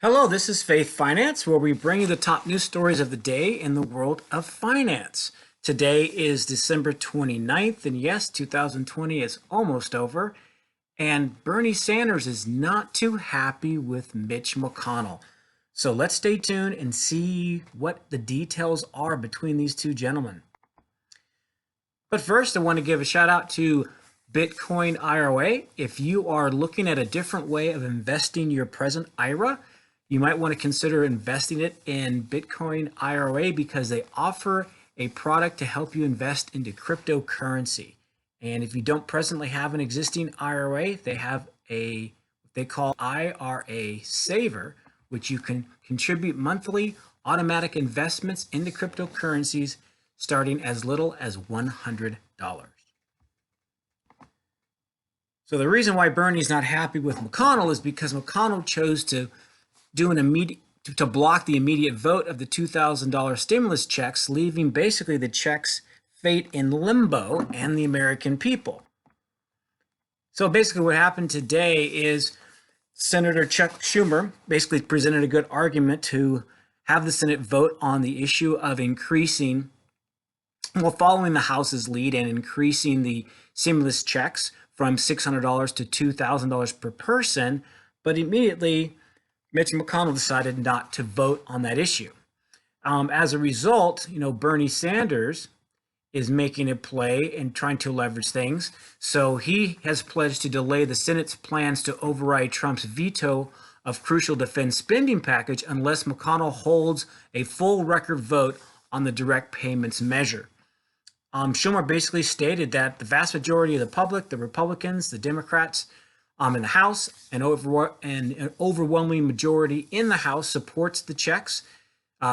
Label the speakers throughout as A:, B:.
A: Hello, this is Faith Finance, where we bring you the top news stories of the day in the world of finance. Today is December 29th, and yes, 2020 is almost over. And Bernie Sanders is not too happy with Mitch McConnell. So let's stay tuned and see what the details are between these two gentlemen. But first, I want to give a shout out to Bitcoin IRA. If you are looking at a different way of investing your present IRA, you might want to consider investing it in Bitcoin IRA because they offer a product to help you invest into cryptocurrency. And if you don't presently have an existing IRA, they have what they call IRA Saver, which you can contribute monthly automatic investments into cryptocurrencies starting as little as $100. So the reason why Bernie's not happy with McConnell is because McConnell chose to block the immediate vote of the $2,000 stimulus checks, leaving basically the checks' fate in limbo and the American people. So basically what happened today is Senator Chuck Schumer basically presented a good argument to have the Senate vote on the issue of following the House's lead and increasing the stimulus checks from $600 to $2,000 per person, but immediately Mitch McConnell decided not to vote on that issue. As a result, Bernie Sanders is making a play and trying to leverage things. So he has pledged to delay the Senate's plans to override Trump's veto of crucial defense spending package unless McConnell holds a full record vote on the direct payments measure. Schumer basically stated that the vast majority of the public, the Republicans, the Democrats in the House, an overwhelming majority in the House supports the checks.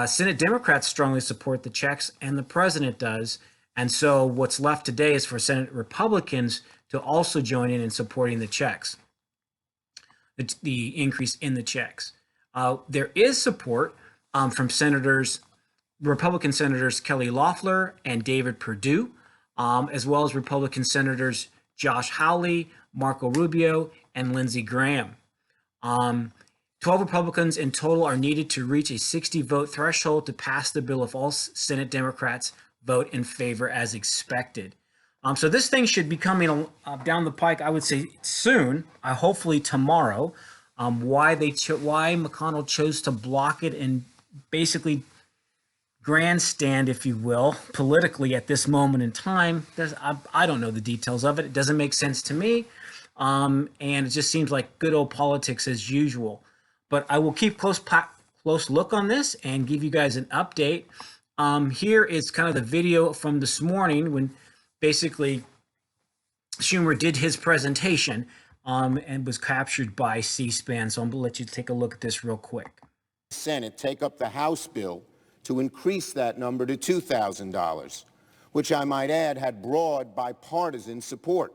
A: Senate Democrats strongly support the checks, and the president does. And so what's left today is for Senate Republicans to also join in supporting the checks, the increase in the checks. There is support from Republican Senators Kelly Loeffler and David Perdue, as well as Republican Senators Josh Hawley, Marco Rubio, and Lindsey Graham. 12 Republicans in total are needed to reach a 60-vote threshold to pass the bill if all Senate Democrats vote in favor as expected. So this thing should be coming down the pike, I would say soon, hopefully tomorrow. Why McConnell chose to block it and basically grandstand, if you will, politically at this moment in time, I don't know the details of it. It doesn't make sense to me. And it just seems like good old politics as usual. But I will keep close look on this and give you guys an update. Here is kind of the video from this morning when basically Schumer did his presentation and was captured by C-SPAN. So I'm going to let you take a look at this real quick.
B: Senate take up the House bill to increase that number to $2,000, which I might add had broad bipartisan support.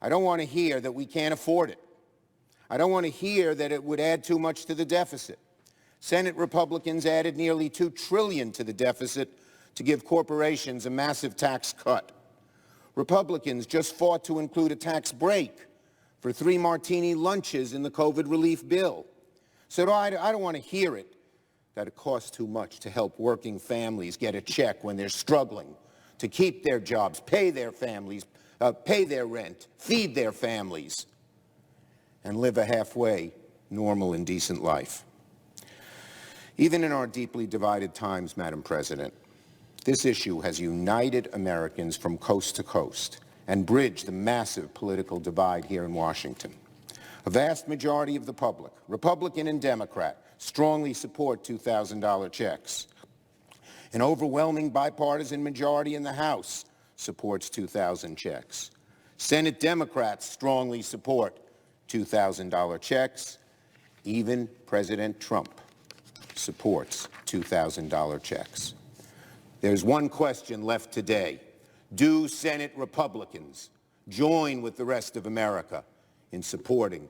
B: I don't want to hear that we can't afford it. I don't want to hear that it would add too much to the deficit. Senate Republicans added nearly $2 trillion to the deficit to give corporations a massive tax cut. Republicans just fought to include a tax break for 3 martini lunches in the COVID relief bill. So I don't want to hear it that it costs too much to help working families get a check when they're struggling to keep their jobs, pay their families, pay their rent, feed their families, and live a halfway normal and decent life. Even in our deeply divided times, Madam President, this issue has united Americans from coast to coast and bridged the massive political divide here in Washington. A vast majority of the public, Republican and Democrat, strongly support $2,000 checks. An overwhelming bipartisan majority in the House supports 2,000 checks. Senate Democrats strongly support $2,000 checks. Even President Trump supports $2,000 checks. There's one question left today. Do Senate Republicans join with the rest of America in supporting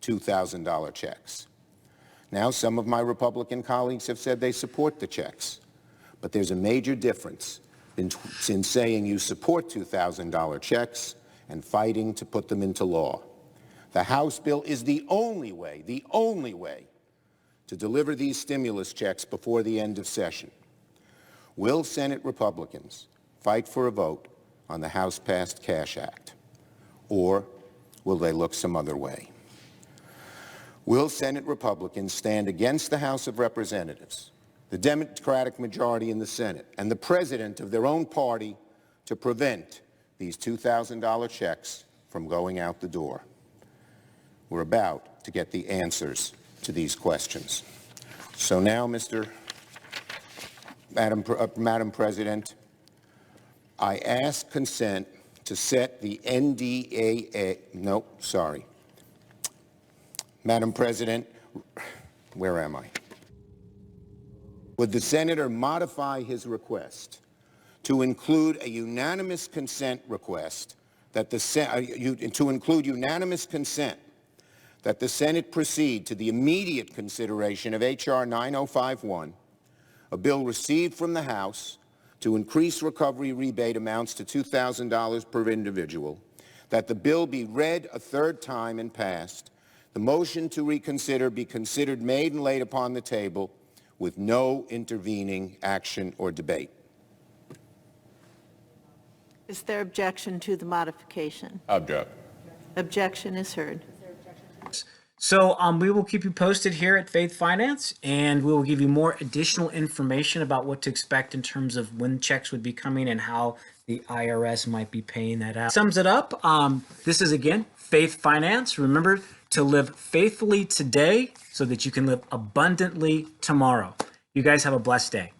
B: $2,000 checks? Now, some of my Republican colleagues have said they support the checks, but there's a major difference in saying you support $2,000 checks and fighting to put them into law. The House bill is the only way to deliver these stimulus checks before the end of session? Will Senate Republicans fight for a vote on the House-passed Cash Act? Or will they look some other way? Will Senate Republicans stand against the House of Representatives, the Democratic majority in the Senate, and the president of their own party to prevent these $2,000 checks from going out the door? We're about to get the answers to these questions. So now, Madam President, I ask consent to set the Madam President, where am I? Would the senator modify his request to include a unanimous consent request that the Senate proceed to the immediate consideration of H.R. 9051, a bill received from the House to increase recovery rebate amounts to $2,000 per individual, that the bill be read a third time and passed, the motion to reconsider be considered, made, and laid upon the table with no intervening action or debate?
C: Is there objection to the modification?
D: Object.
C: Objection is heard.
A: So we will keep you posted here at Faith Finance, and we will give you more additional information about what to expect in terms of when checks would be coming and how the IRS might be paying that out. Sums it up. This is, again, Faith Finance. Remember to live faithfully today so that you can live abundantly tomorrow. You guys have a blessed day.